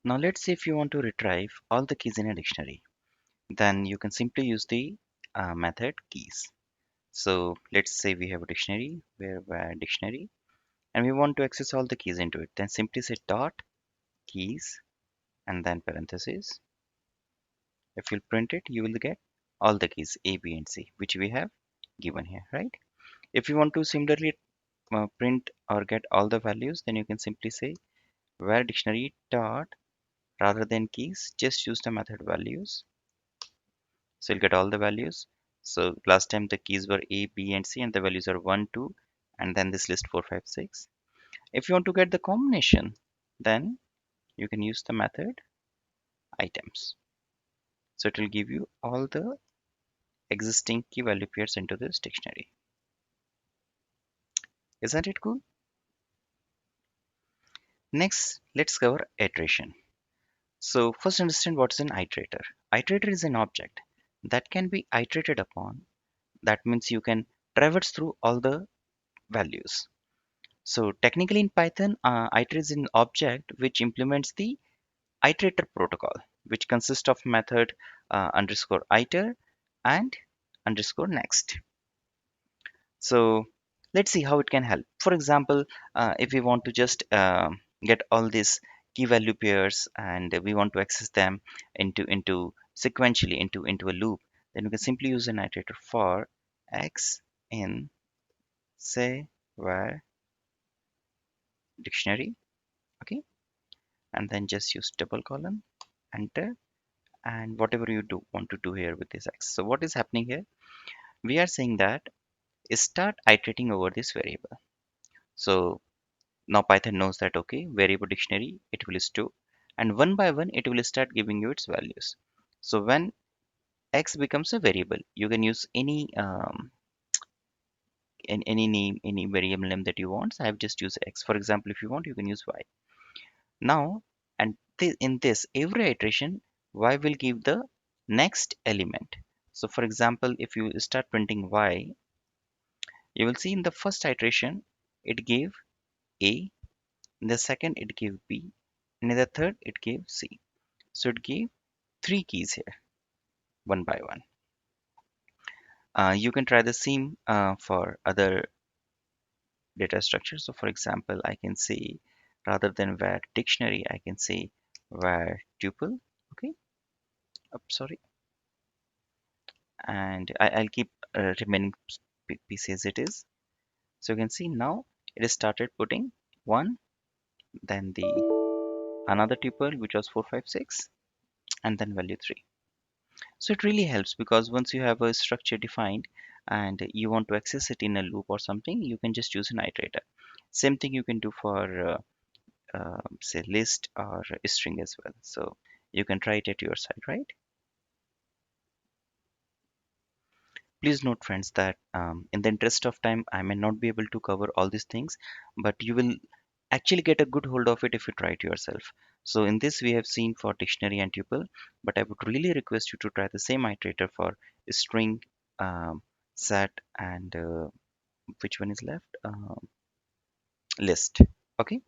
Now let's say if you want to retrieve all the keys in a dictionary, then you can simply use the method keys. So let's say we have a dictionary where dictionary, and we want to access all the keys into it. Then simply say dot keys and then parentheses. If you print it, you will get all the keys A, B, and C, which we have given here, right? If you want to similarly print or get all the values, then you can simply say where dictionary dot rather than keys, just use the method values. So you'll get all the values. So last time the keys were A, B, and C, and the values are 1, 2, and then this list 4, 5, 6. If you want to get the combination, then you can use the method items. So it will give you all the existing key value pairs into this dictionary. Isn't it cool? Next, let's cover iteration. So first understand what is an iterator. Iterator is an object that can be iterated upon. That means you can traverse through all the values. So technically in Python, iterator is an object which implements the iterator protocol, which consists of method underscore iter and underscore next. So let's see how it can help. For example, if we want to just get all these key value pairs and we want to access them into sequentially into a loop, then we can simply use an iterator for x in say where dictionary, okay, and then just use double colon, enter, and whatever you do want to do here with this x. So what is happening here? We are saying that start iterating over this variable. So now Python knows that okay, variable dictionary it will store, and one by one it will start giving you its values. So when x becomes a variable, you can use any any name, any variable name that you want. So I have just used x. For example, if you want, you can use y. Now, and in this every iteration, y will give the next element. So for example, if you start printing y, you will see in the first iteration it gave a, in the second it gave b, and in the third it gave c. So it gave three keys here, one by one. You can try the same for other data structures. So for example, I can say rather than var dictionary, I can say var tuple. Okay, sorry, and I'll keep remaining PC as it is. So you can see now it has started putting one, then the another tuple which was 4, 5, 6, and then value 3. So it really helps because once you have a structure defined and you want to access it in a loop or something, you can just use an iterator. Same thing you can do for say list or a string as well. So you can try it at your side, right? Please note friends that in the interest of time, I may not be able to cover all these things, but you will actually get a good hold of it if you try it yourself. So in this we have seen for dictionary and tuple, but I would really request you to try the same iterator for string, set, and which one is left? List. Okay.